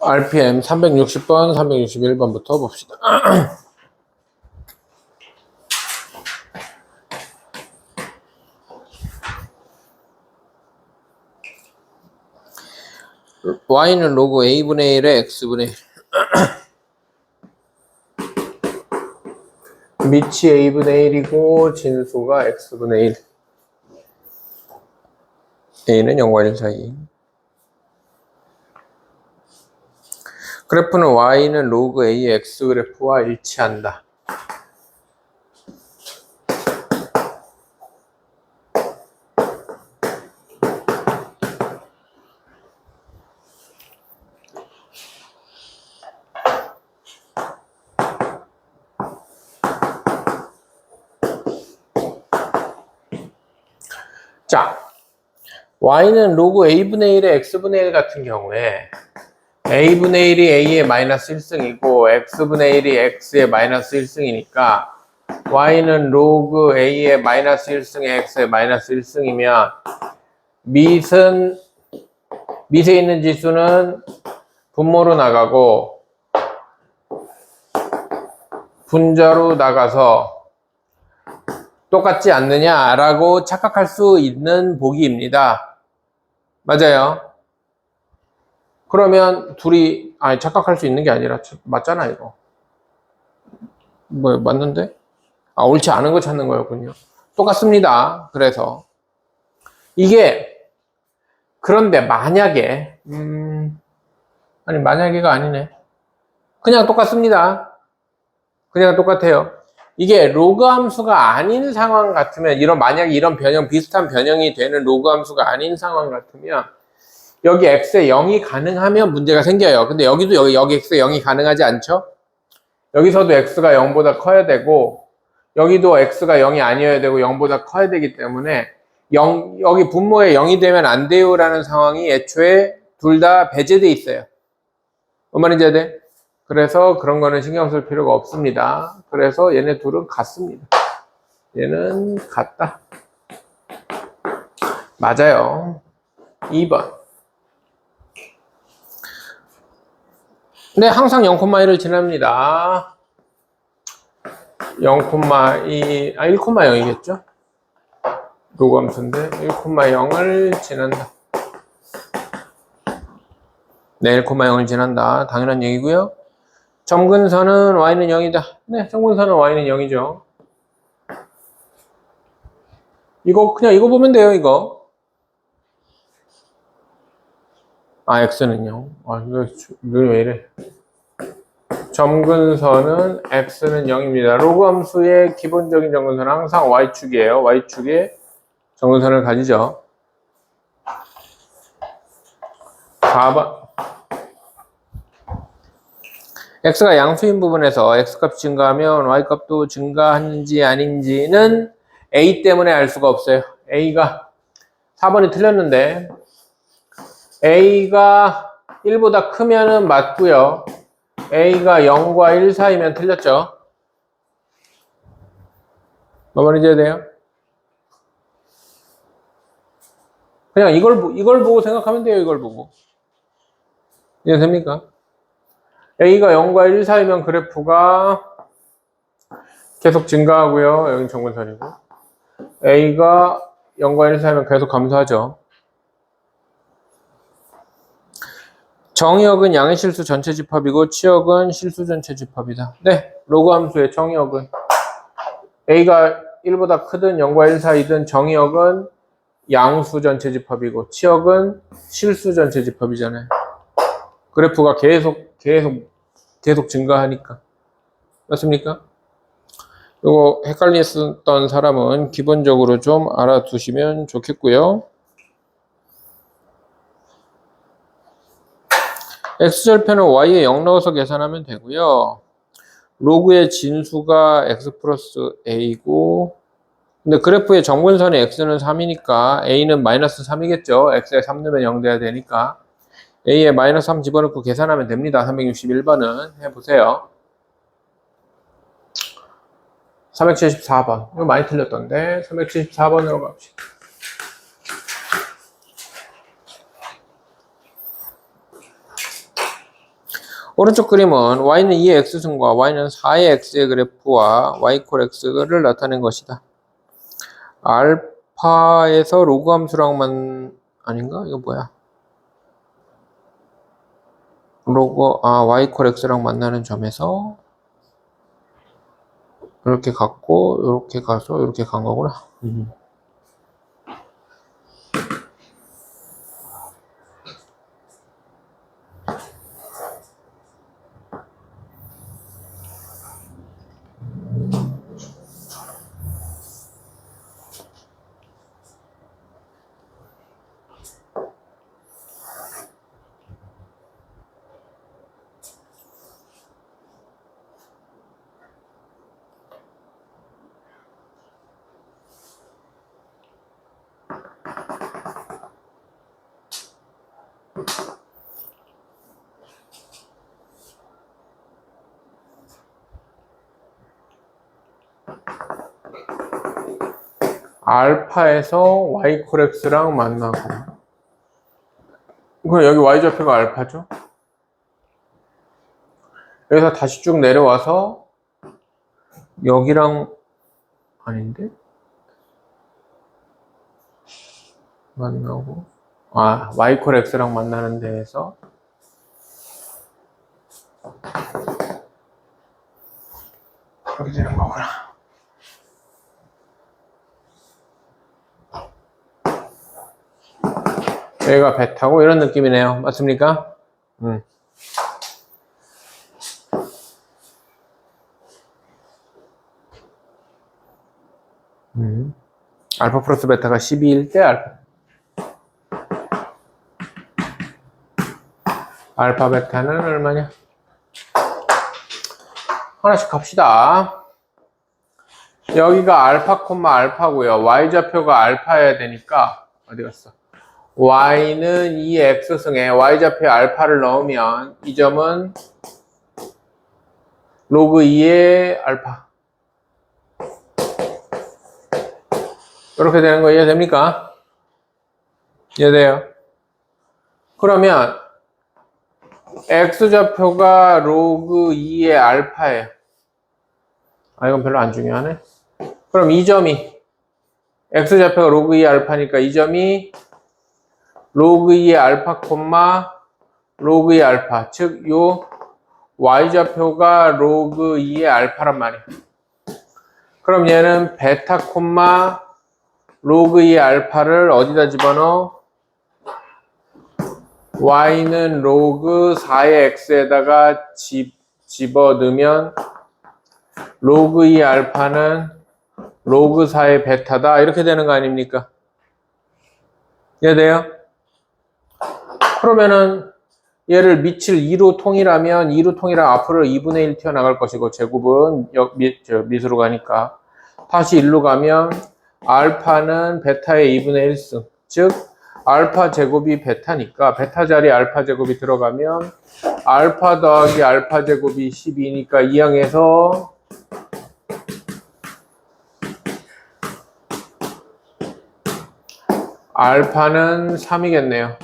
RPM 360번, 361번부터 봅시다. y는 로그 a분의 1에 x분의 1. 밑이 a분의 1이고 진수가 x분의 1. a는 0과 1 사이. 그래프는 y는 로그 a의 x 그래프와 일치한다. 자, y는 로그 a분의 1의 x분의 1 같은 경우에 a분의 1이 a의 마이너스 1승이고 x분의 1이 x의 마이너스 1승이니까 y는 로그 a의 마이너스 1승에 x의 마이너스 1승이면 밑에 있는 지수는 분모로 나가고 분자로 나가서 똑같지 않느냐라고 착각할 수 있는 보기입니다. 맞아요? 그러면 둘이 착각할 수 있는 게 아니라 맞잖아 이거. 뭐 맞는데? 옳지 않은 거 찾는 거였군요. 똑같습니다. 그래서 이게 그런데 만약에 아니 만약에가 아니네. 그냥 똑같습니다. 그냥 똑같아요. 이게 로그 함수가 아닌 상황 같으면 만약에 이런 변형 비슷한 변형이 되는 로그 함수가 아닌 상황 같으면 여기 x에 0이 가능하면 문제가 생겨요. 근데 여기도 여기 x에 0이 가능하지 않죠? 여기서도 x가 0보다 커야 되고 여기도 x가 0이 아니어야 되고 0보다 커야 되기 때문에 여기 분모에 0이 되면 안 돼요 라는 상황이 애초에 둘 다 배제돼 있어요. 뭔 말인지 해야 돼? 그래서 그런 거는 신경 쓸 필요가 없습니다. 그래서 얘네 둘은 같습니다. 얘는 같다. 맞아요. 2번. 네, 항상 0,1을 지납니다. 0,2, 1,0이겠죠? 로그 함수인데 1,0을 지난다. 네, 1,0을 지난다. 당연한 얘기고요. 점근선은 y는 0이다. 네, 점근선은 y는 0이죠. 그냥 이거 보면 돼요, 이거. x는 0. 이거 눈이 왜 이래. 점근선은 x는 0입니다. 로그 함수의 기본적인 점근선은 항상 y축이에요. y축에 점근선을 가지죠. 4번. x가 양수인 부분에서 x값이 증가하면 y값도 증가하는지 아닌지는 a 때문에 알 수가 없어요. a가 4번이 틀렸는데 a가 1보다 크면은 맞고요. a가 0과 1 사이면 틀렸죠. 뭐 말인지 해야 돼요? 그냥 이걸 보고 생각하면 돼요. 이걸 보고. 이해됩니까? a가 0과 1 사이면 그래프가 계속 증가하고요. 여기는 정근선이고. a가 0과 1 사이면 계속 감소하죠. 정의역은 양의 실수 전체 집합이고 치역은 실수 전체 집합이다. 네, 로그 함수의 정의역은 a가 1보다 크든 0과 1 사이든 정의역은 양수 전체 집합이고 치역은 실수 전체 집합이잖아요. 그래프가 계속 증가하니까. 맞습니까? 이거 헷갈렸던 사람은 기본적으로 좀 알아두시면 좋겠고요. x절편은 y에 0 넣어서 계산하면 되고요. 로그의 진수가 x 플러스 a고 근데 그래프의 정근선의 x는 3이니까 a는 마이너스 3이겠죠. x에 3 넣으면 0 돼야 되니까 a에 마이너스 3 집어넣고 계산하면 됩니다. 361번은 해보세요. 374번 이거 많이 틀렸던데 374번으로 갑시다. 오른쪽 그림은 y는 2의 x승과 y는 4의 x의 그래프와 y 콜 x를 나타낸 것이다. 알파에서 로그 함수랑만 아닌가? 이거 뭐야? y 콜 x랑 만나는 점에서 이렇게 갔고 이렇게 가서 이렇게 간 거구나. 알파에서 y 콜 x랑 만나고 그럼 여기 y좌표가 알파죠? 여기서 다시 쭉 내려와서 여기랑 아닌데? 만나고 y 콜 x랑 만나는 데에서 그렇게 되는 거구나. 여기가 베타고 이런 느낌이네요. 맞습니까? 알파 플러스 베타가 12일 때 알파 베타는 얼마냐? 하나씩 갑시다. 여기가 알파 콤마 알파고요. y좌표가 알파여야 되니까 어디 갔어? y는 2x승에 y좌표에 알파를 넣으면 이 점은 로그 2의 알파 이렇게 되는 거 이해됩니까? 이해돼요? 그러면 x좌표가 로그 2의 알파예요. 이건 별로 안 중요하네. 그럼 이 점이 x좌표가 로그 2의 알파니까 이 점이 로그 2의 알파 콤마 로그 2의 알파 즉 요 y좌표가 로그 2의 알파란 말이에요. 그럼 얘는 베타 콤마 로그 2의 알파를 어디다 집어넣어? y는 로그 4의 x에다가 집어넣으면 로그 2 알파는 로그 4의 베타다 이렇게 되는 거 아닙니까? 이해돼요? 그러면은 얘를 밑을 2로 통일하면 2로 통일하면 앞으로 2분의 1 튀어나갈 것이고 제곱은 밑으로 가니까 다시 1로 가면 알파는 베타의 2분의 1승 즉 알파 제곱이 베타니까 베타 자리에 알파 제곱이 들어가면 알파 더하기 알파 제곱이 12니까 2항에서 알파는 3이겠네요.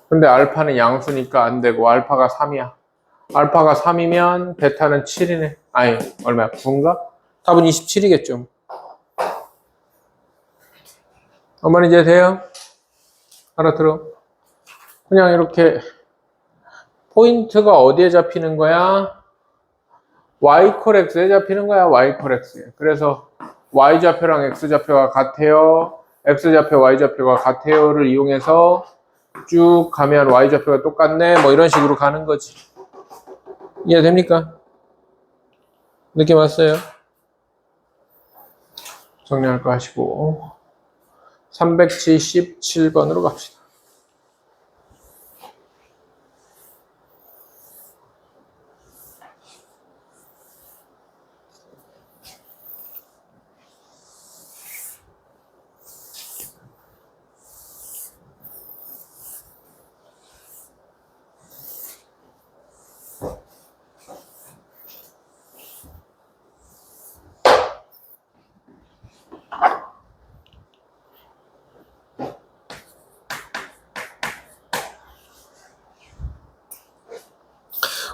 근데 알파는 양수니까 안 되고 알파가 3이야. 알파가 3이면 베타는 7이네. 아니 얼마야? 9인가? 답은 27이겠죠. 어머니 이제 돼요? 알아들어? 그냥 이렇게 포인트가 어디에 잡히는 거야? y 콜 x에 잡히는 거야. y 콜 x에. 그래서 y좌표랑 x좌표가 같아요. x좌표, y좌표가 같아요를 이용해서 쭉 가면 y좌표가 똑같네. 뭐 이런 식으로 가는 거지. 이해됩니까? 느낌 왔어요? 정리할 거 하시고 377번으로 갑시다.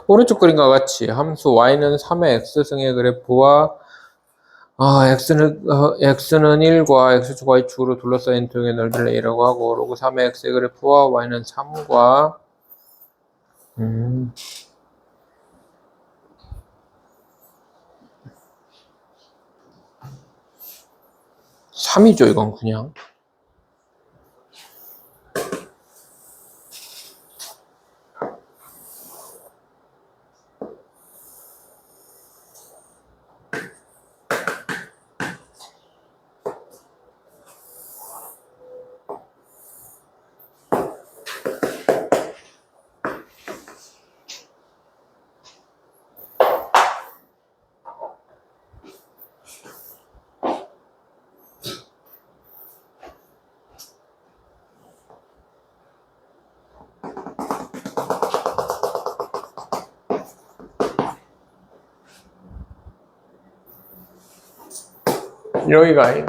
오른쪽 그림과 같이 함수 y는 3의 x승의 그래프와 x는 1과 x축 y축으로 둘러싸인 도형의 넓이를 a라고 하고 로그 3의 x의 그래프와 y는 3과 3이죠 이건 그냥. 여기가 아니에요.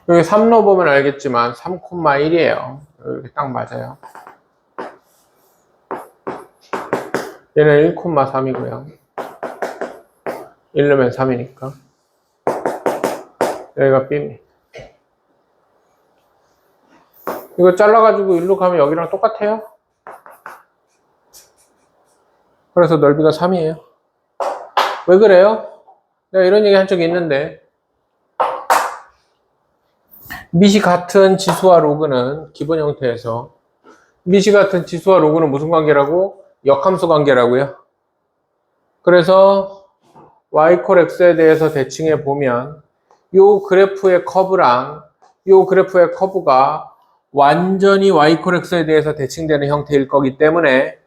여기 3 넣어보면 알겠지만 3,1이에요. 이렇게 딱 맞아요. 얘는 1,3이고요. 1 넣으면 3이니까. 여기가 B입니다. 이거 잘라가지고 일로 가면 여기랑 똑같아요. 그래서 넓이가 3이에요. 왜 그래요? 내가 이런 얘기 한 적이 있는데 밑이 같은 지수와 로그는 기본 형태에서 밑이 같은 지수와 로그는 무슨 관계라고? 역함수 관계라고요. 그래서 y 콜 x에 대해서 대칭해 보면 요 그래프의 커브랑 요 그래프의 커브가 완전히 y 콜 x에 대해서 대칭되는 형태일 거기 때문에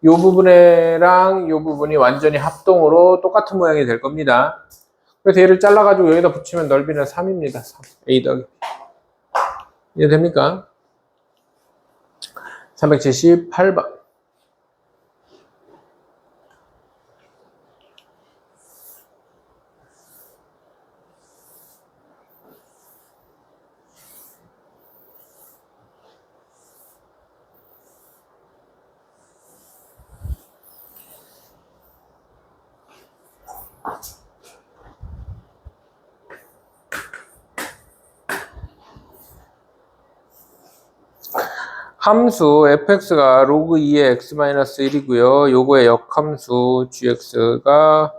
요 부분이랑 요 부분이 완전히 합동으로 똑같은 모양이 될 겁니다. 그래서 얘를 잘라가지고 여기다 붙이면 넓이는 3입니다. 3. A 더하기 B. 이해됩니까? 378번. 함수 fx가 로그 2의 x-1이고요. 요거의 역함수 gx가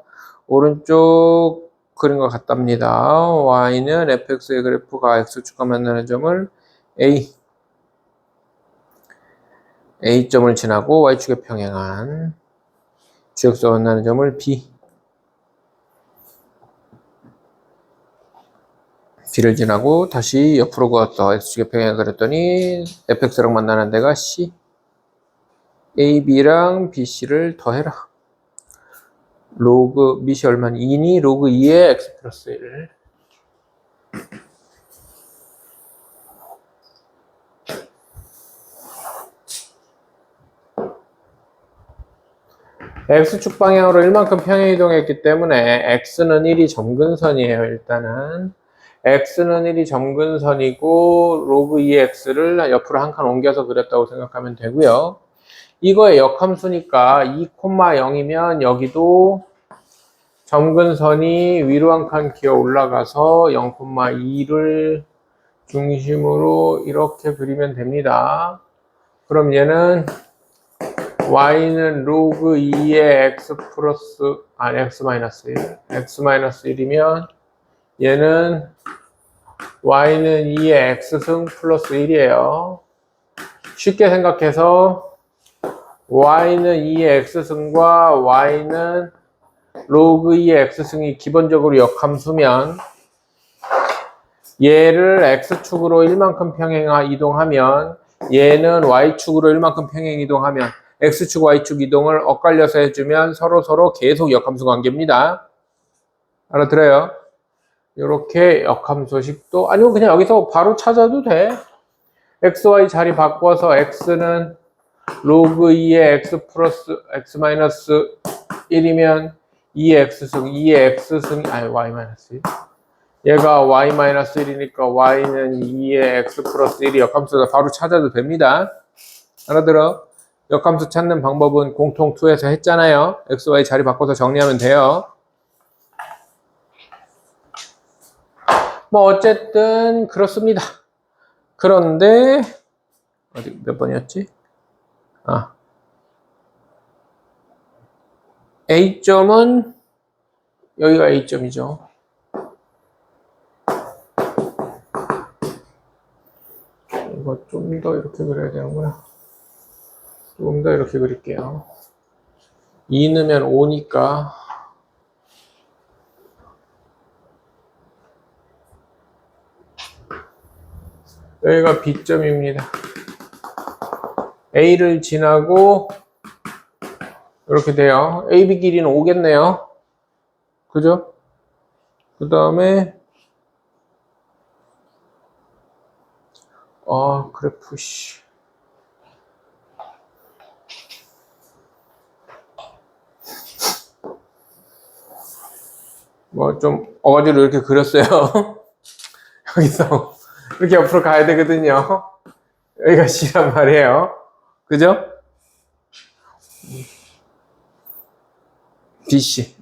오른쪽 그림과 같답니다. y는 fx의 그래프가 x축과 만나는 점을 a점을 지나고 y축에 평행한 gx와 만나는 점을 B를 지나고 다시 옆으로 그었다. X축에 평행을 그렸더니 fx랑 만나는 데가 C. AB랑 BC를 더해라. 로그 밑이 얼마니? 2니 로그 2의 X 플러스 1. X축 방향으로 1만큼 평행 이동했기 때문에 X는 1이 점근선이에요. 일단은 X는 1이 점근선이고 로그 2의 X를 옆으로 한 칸 옮겨서 그렸다고 생각하면 되고요. 이거의 역함수니까 2,0이면 여기도 점근선이 위로 한 칸 기어 올라가서 0,2를 중심으로 이렇게 그리면 됩니다. 그럼 얘는 y는 로그 2의 x 플러스 x 마이너스 1 x 마이너스 1이면 얘는 y는 2의 x승 플러스 1이에요. 쉽게 생각해서 y는 2의 x승과 y는 로그 2의 x승이 기본적으로 역함수면 얘를 x축으로 1만큼 평행 이동하면 얘는 y축으로 1만큼 평행 이동하면 x축, y축 이동을 엇갈려서 해주면 서로 계속 역함수 관계입니다. 알아들어요? 이렇게 역함수식도 아니면 그냥 여기서 바로 찾아도 돼. x, y 자리 바꿔서 x는 로그 2의 x 플러스 x 마이너스 1이면 2x승, 2x승, 아니, y-1. 얘가 y-1이니까 y는 2의 x 플러스 1이 역함수다. 바로 찾아도 됩니다. 알아들어? 역함수 찾는 방법은 공통 2에서 했잖아요. x, y 자리 바꿔서 정리하면 돼요. 뭐 어쨌든 그렇습니다. 그런데 어디 몇 번이었지? A점은 여기가 A점이죠. 이거 좀 더 이렇게 그려야 되는구나. 조금 더 이렇게 그릴게요. 2 넣으면 5니까 여기가 B점입니다. A를 지나고 이렇게 돼요. AB 길이는 5겠네요. 그죠? 그 다음에 그래프 뭐 좀 어거지로 이렇게 그렸어요. 여기서 이렇게 옆으로 가야 되거든요. 여기가 C란 말이에요. 그죠? BC.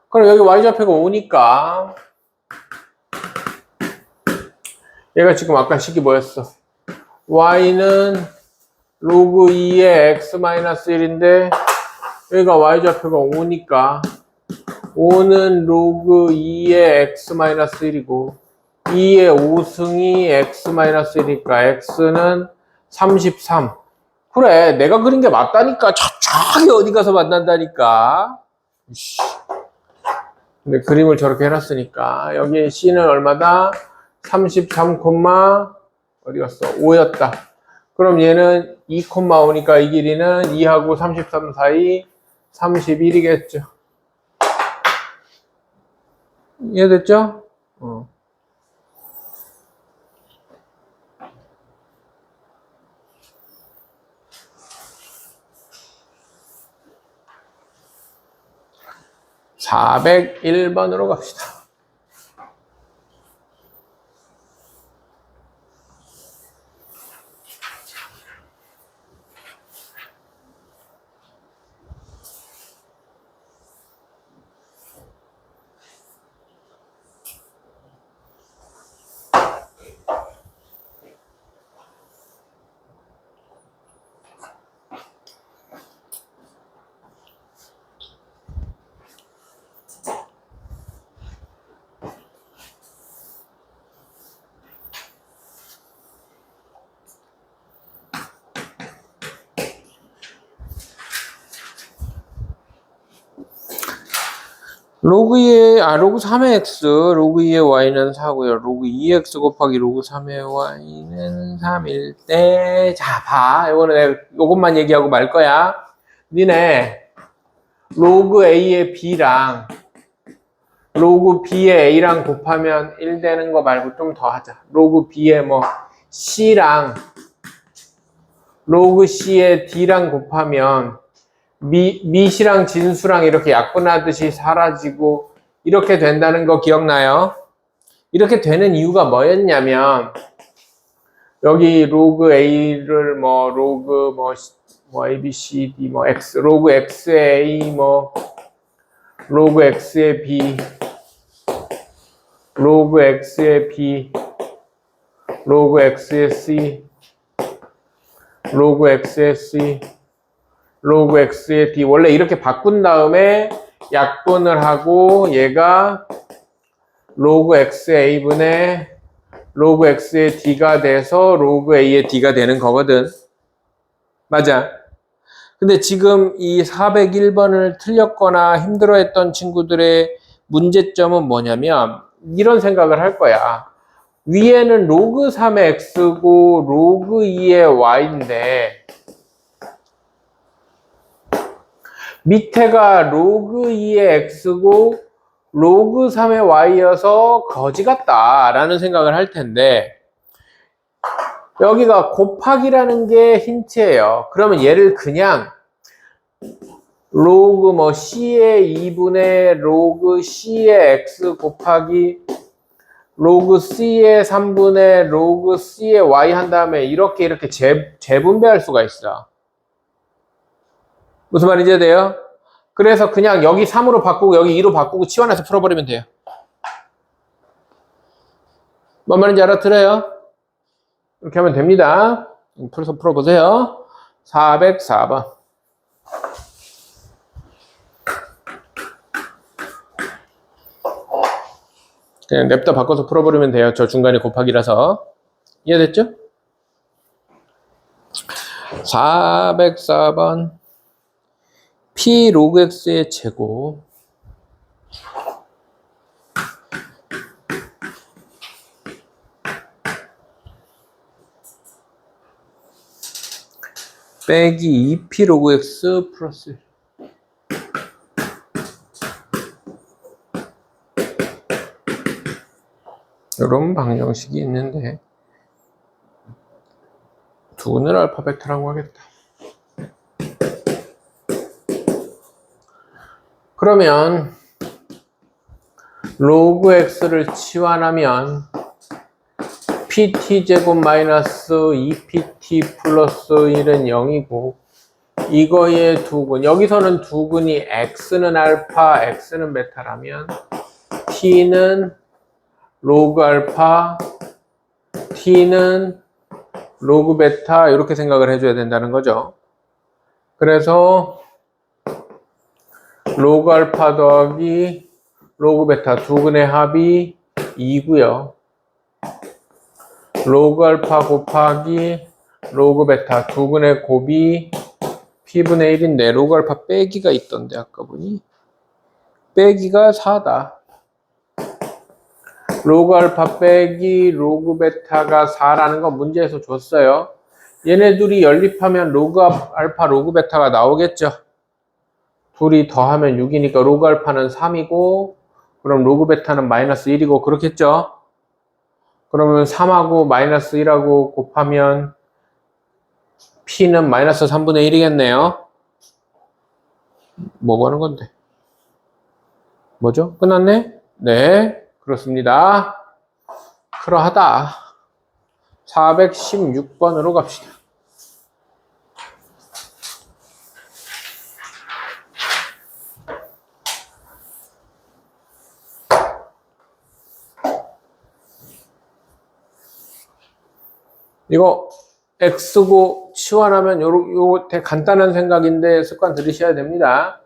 그럼 여기 Y좌표가 5니까 얘가 지금 아까 식이 뭐였어? Y는 로그 2의 x-1인데 여기가 Y좌표가 5니까 5는 로그 2의 x-1이고 2의 5승이 x-1이니까 x는 33. 그래, 내가 그린 게 맞다니까. 저쪽이 어디 가서 만난다니까. 근데 그림을 저렇게 해놨으니까 여기 C는 얼마다? 33, 어디 갔어? 5였다. 그럼 얘는 2,5니까 이 길이는 2하고 33 사이 31이겠죠. 이해됐죠? 401번으로 갑시다. 로그 3의 x, 로그 2의 y는 4고요. 로그 2x 곱하기 로그 3의 y는 3일 때, 자, 봐. 요것만 얘기하고 말 거야. 니네, 로그 a의 b랑, 로그 b의 a랑 곱하면 1 되는 거 말고 좀 더 하자. 로그 b의 c랑, 로그 c의 d랑 곱하면, 미시랑 진수랑 이렇게 약분하듯이 사라지고 이렇게 된다는 거 기억나요? 이렇게 되는 이유가 뭐였냐면 여기 로그 A를 로그 A, B, C, D X, 로그 X의 A 로그 X의 B, 로그 X의 B, 로그 X의 C, 로그 X의 C, 로그 x의 d 원래 이렇게 바꾼 다음에 약분을 하고 얘가 로그 x의 a분의 로그 x의 d가 돼서 로그 a의 d가 되는 거거든. 맞아. 근데 지금 이 401번을 틀렸거나 힘들어했던 친구들의 문제점은 뭐냐면 이런 생각을 할 거야. 위에는 로그 3의 x고 로그 2의 y인데 밑에가 로그 2의 x고 로그 3의 y여서 거지 같다 라는 생각을 할 텐데 여기가 곱하기라는 게 힌트예요. 그러면 얘를 그냥 로그 뭐 c의 2분의 로그 c의 x 곱하기 로그 c의 3분의 로그 c의 y 한 다음에 이렇게 재분배할 수가 있어. 무슨 말인지 이해돼요? 그래서 그냥 여기 3으로 바꾸고 여기 2로 바꾸고 치환해서 풀어버리면 돼요. 뭔 말인지 알아들어요? 이렇게 하면 됩니다. 풀어서 풀어보세요. 404번. 그냥 냅다 바꿔서 풀어버리면 돼요. 저 중간에 곱하기라서. 이해됐죠? 404번. p 로그 x의 제곱 빼기 2p 로그 x 플러스 이런 방정식이 있는데 두근을 알파 베타라고 하겠다. 그러면 로그 x를 치환하면 pt제곱 마이너스 2pt 플러스 1은 0이고 이거의 두근, 여기서는 두근이 x는 알파, x는 베타라면 t는 로그 알파, t는 로그 베타 이렇게 생각을 해줘야 된다는 거죠. 그래서 로그 알파 더하기 로그 베타 두근의 합이 2고요. 로그 알파 곱하기 로그 베타 두근의 곱이 p분의 1인데 로그 알파 빼기가 있던데 아까 보니 빼기가 4다. 로그 알파 빼기 로그 베타가 4라는 거 문제에서 줬어요. 얘네 둘이 연립하면 로그 알파 로그 베타가 나오겠죠. 둘이 더하면 6이니까 로그 알파는 3이고 그럼 로그 베타는 마이너스 1이고 그렇겠죠. 그러면 3하고 마이너스 1하고 곱하면 p는 마이너스 3분의 1이겠네요. 뭐 하는 건데? 뭐죠? 끝났네? 네, 그렇습니다. 그러하다. 416번으로 갑시다. 이거 x고 치환하면 요거 되게 간단한 생각인데 습관 들으셔야 됩니다.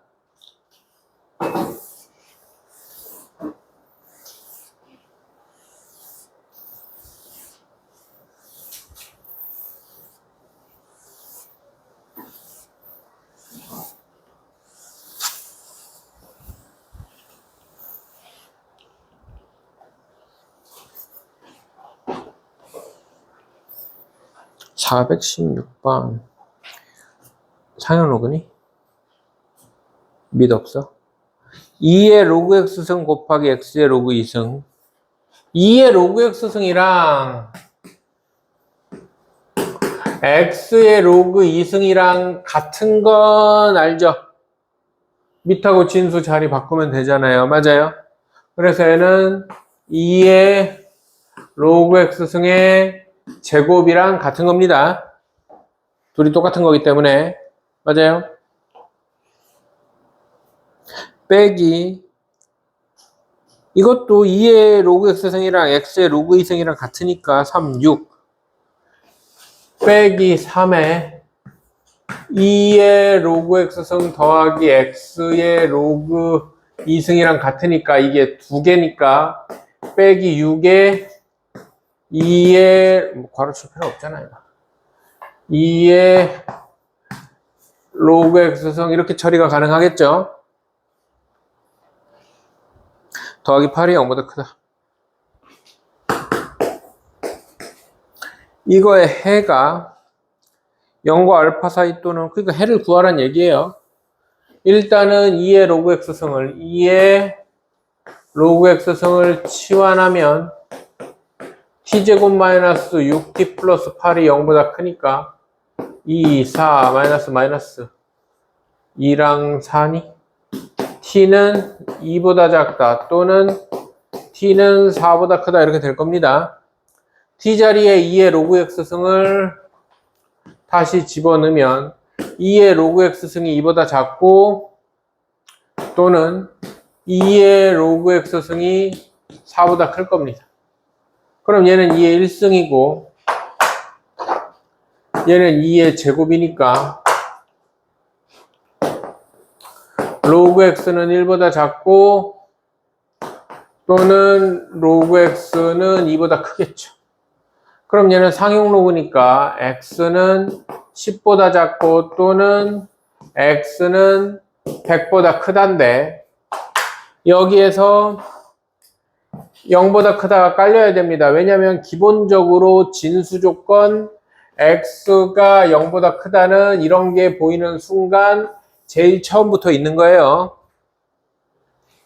(416번) 상형 로그니? 밑 없어? 2의 로그 x승 곱하기 x의 로그 2승 2의 로그 x승이랑 x의 로그 2승이랑 같은 건 알죠? 밑하고 진수 자리 바꾸면 되잖아요. 맞아요? 그래서 얘는 2의 로그 x승의 제곱이랑 같은 겁니다. 둘이 똑같은 거기 때문에. 맞아요? 빼기 이것도 2의 로그 x승이랑 x의 로그 2승이랑 같으니까 3, 6 빼기 3에 2의 로그 x승 더하기 x의 로그 2승이랑 같으니까 이게 두 개니까 빼기 6에 2의 뭐 괄호 칠 필요 없잖아요. 2의 로그 x승 이렇게 처리가 가능하겠죠. 더하기 8이 0보다 크다. 이거의 해가 0과 알파 사이 또는 그러니까 해를 구하란 얘기예요. 일단은 2의 로그 x승을 2의 로그 x승을 치환하면 t제곱 마이너스 6t 플러스 8이 0보다 크니까 2, 4, 마이너스 마이너스 2랑 4니? t는 2보다 작다 또는 t는 4보다 크다 이렇게 될 겁니다. t 자리에 2의 로그 x승을 다시 집어넣으면 2의 로그 x승이 2보다 작고 또는 2의 로그 x승이 4보다 클 겁니다. 그럼 얘는 2의 1승이고 얘는 2의 제곱이니까 로그 x는 1보다 작고 또는 로그 x는 2보다 크겠죠. 그럼 얘는 상용 로그니까 x는 10보다 작고 또는 x는 100보다 크단데 여기에서 0보다 크다가 깔려야 됩니다. 왜냐하면 기본적으로 진수 조건 x가 0보다 크다는 이런 게 보이는 순간 제일 처음부터 있는 거예요.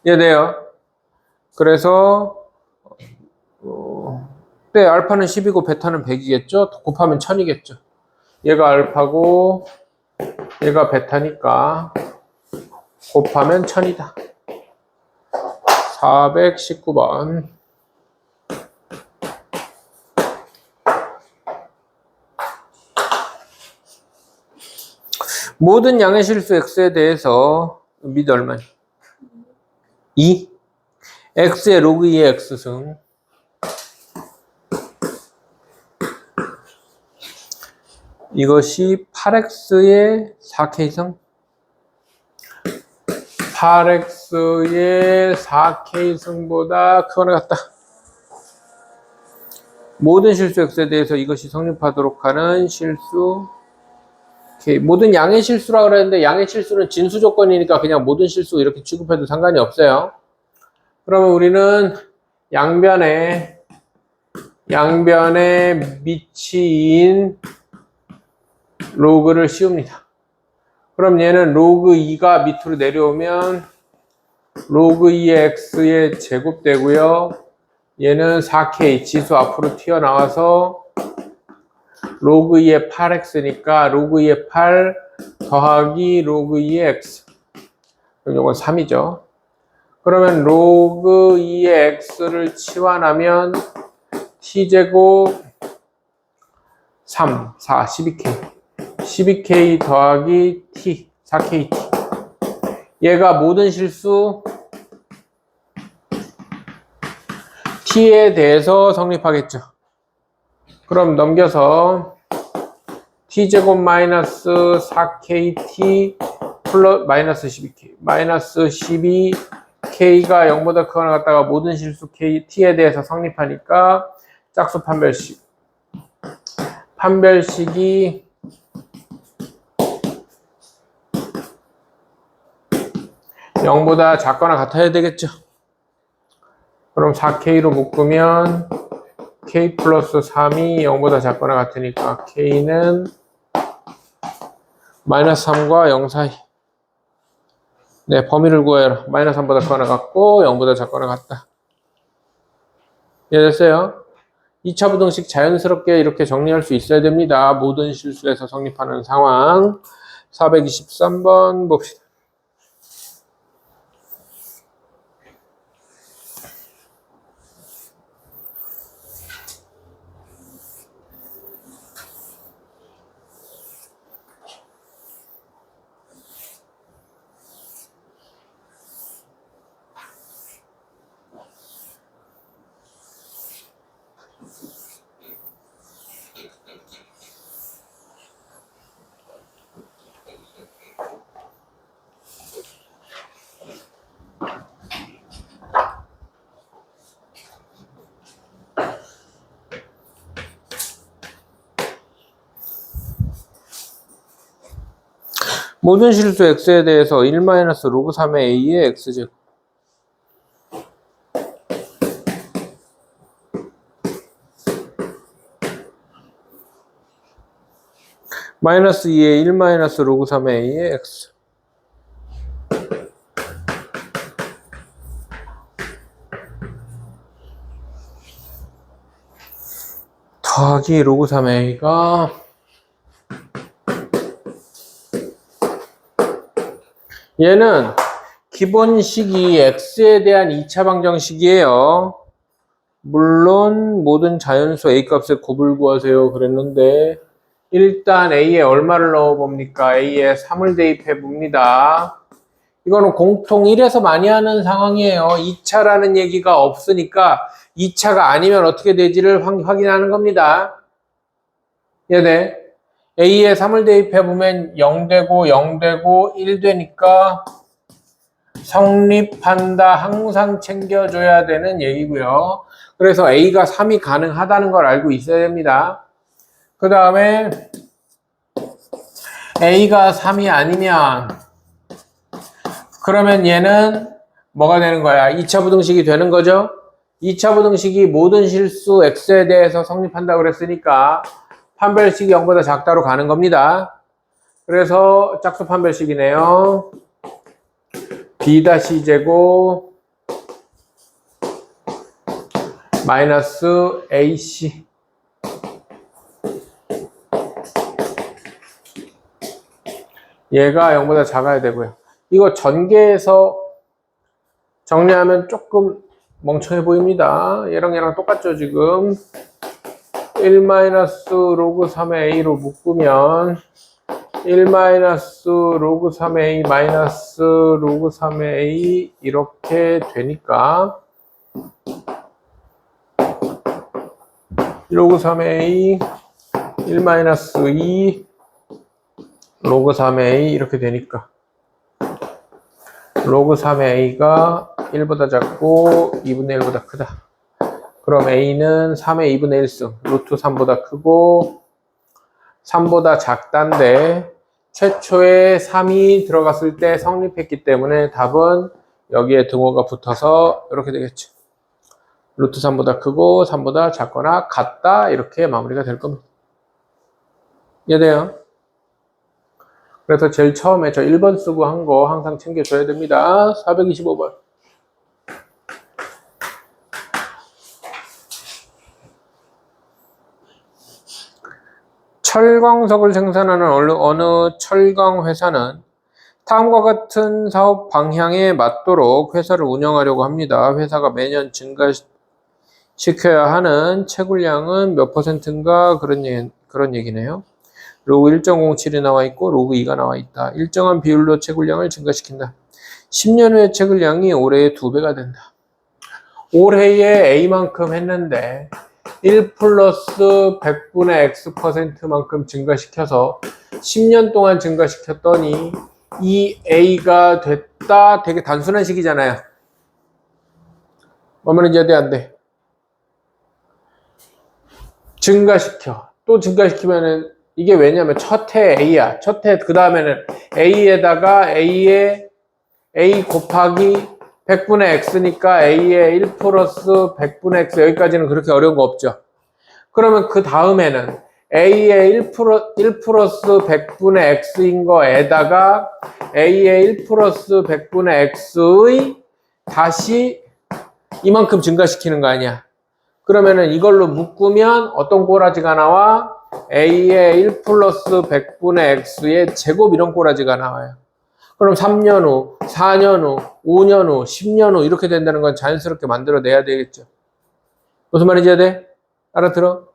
이해돼요? 그래서 네, 알파는 10이고 베타는 100이겠죠? 곱하면 1000이겠죠. 얘가 알파고 얘가 베타니까 곱하면 1000이다. 419번. 모든 양의 실수 x에 대해서 미드 얼마니? 2? x의 로그 2의 x승 이것이 8x의 4k승 8x의 4k승보다 크거나 같다. 모든 실수 x에 대해서 이것이 성립하도록 하는 실수 K. 모든 양의 실수라 그랬는데 양의 실수는 진수 조건이니까 그냥 모든 실수 이렇게 취급해도 상관이 없어요. 그러면 우리는 양변에 미치인 로그를 씌웁니다. 그럼 얘는 로그 2가 밑으로 내려오면 로그 2의 x의 제곱 되고요. 얘는 4k 지수 앞으로 튀어나와서 로그 2의 8x니까 로그 2의 8 더하기 로그 2의 x. 그럼 이건 3이죠. 그러면 로그 2의 x를 치환하면 t제곱 3, 4, 12k 12k 더하기 t 4kt 얘가 모든 실수 t에 대해서 성립하겠죠. 그럼 넘겨서 t제곱 마이너스 4kt 플러스 마이너스 12k 마이너스 12k가 0보다 크거나 같다가 모든 실수 k t에 대해서 성립하니까 짝수 판별식이 0보다 작거나 같아야 되겠죠. 그럼 4k로 묶으면 k 플러스 3이 0보다 작거나 같으니까 k는 마이너스 3과 0 사이. 네, 범위를 구해라. 마이너스 3보다 크거나 같고 0보다 작거나 같다. 이해됐어요? 2차 부등식 자연스럽게 이렇게 정리할 수 있어야 됩니다. 모든 실수에서 성립하는 상황. 423번 봅시다. 모든 실수 x에 대해서 1-로그 3의 a의 x제곱 마이너스 2의 1-로그 3의 a의 x 더하기 로그 3의 a가 얘는 기본식이 x에 대한 2차 방정식이에요. 물론 모든 자연수 a값의 곱을 구하세요 그랬는데 일단 a에 얼마를 넣어봅니까? a에 3을 대입해 봅니다. 이거는 공통 1에서 많이 하는 상황이에요. 2차라는 얘기가 없으니까 2차가 아니면 어떻게 되지를 확인하는 겁니다. 얘네 a에 3을 대입해 보면 0 되고 0 되고 1 되니까 성립한다. 항상 챙겨줘야 되는 얘기고요. 그래서 a가 3이 가능하다는 걸 알고 있어야 됩니다. 그 다음에 a가 3이 아니면 그러면 얘는 뭐가 되는 거야? 2차 부등식이 되는 거죠? 2차 부등식이 모든 실수 x에 대해서 성립한다고 그랬으니까 판별식이 0보다 작다로 가는 겁니다. 그래서 짝수 판별식이네요. b-제곱 마이너스 ac 얘가 0보다 작아야 되고요. 이거 전개해서 정리하면 조금 멍청해 보입니다. 얘랑 똑같죠 지금. 1-로그 3의 a로 묶으면 1-로그 3의 a 마이너스 로그 3의 a 이렇게 되니까 로그 3의 a 1-2 로그 3의 a 이렇게 되니까 로그 3의 a가 1보다 작고 2분의 1보다 크다. 그럼 a는 3의 2분의 1승 루트 3보다 크고 3보다 작다인데 최초에 3이 들어갔을 때 성립했기 때문에 답은 여기에 등호가 붙어서 이렇게 되겠죠. 루트 3보다 크고 3보다 작거나 같다 이렇게 마무리가 될 겁니다. 이해돼요? 그래서 제일 처음에 저 1번 쓰고 한 거 항상 챙겨줘야 됩니다. 425번. 철광석을 생산하는 어느 철강 회사는 다음과 같은 사업 방향에 맞도록 회사를 운영하려고 합니다. 회사가 매년 증가시켜야 하는 채굴량은 몇 %인가 그런 얘기네요. 로그 1.07이 나와 있고 로그 2가 나와 있다. 일정한 비율로 채굴량을 증가시킨다. 10년 후에 채굴량이 올해의 2배가 된다. 올해에 A만큼 했는데 1 플러스 100분의 X%만큼 증가시켜서 10년 동안 증가시켰더니 이 A가 됐다. 되게 단순한 식이잖아요. 뭐면 이제 안 돼. 증가시켜. 또 증가시키면은 이게 왜냐면 첫 해 A야. 첫 해 그 다음에는 A에다가 A에 A 곱하기 100분의 X니까 A에 1 플러스 100분의 X 여기까지는 그렇게 어려운 거 없죠. 그러면 그 다음에는 A에 1 플러스 100분의 X인 거에다가 A에 1 플러스 100분의 X의 다시 이만큼 증가시키는 거 아니야. 그러면은 이걸로 묶으면 어떤 꼬라지가 나와? A의 1 플러스 100분의 X의 제곱 이런 꼬라지가 나와요. 그럼 3년 후, 4년 후, 5년 후, 10년 후 이렇게 된다는 건 자연스럽게 만들어내야 되겠죠. 무슨 말인지 해야 돼? 알아들어?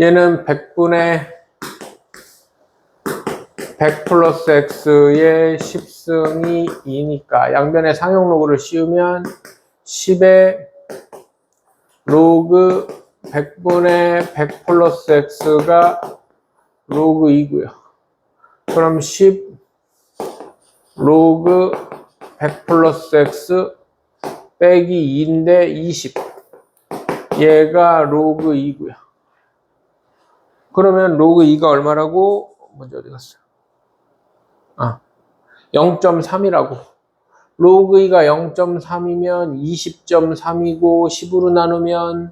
얘는 100분의 100 플러스 x의 10승이 2니까 양변에 상용로그를 씌우면 10의 로그 100분의 100 플러스 x가 로그 2고요. 그럼 10 로그 100 플러스 x 빼기 2인데 20 얘가 로그 2고요. 그러면 로그 2가 얼마라고? 먼저 어디 갔어요? 0.3이라고. 로그 2가 0.3이면 20.3이고 10으로 나누면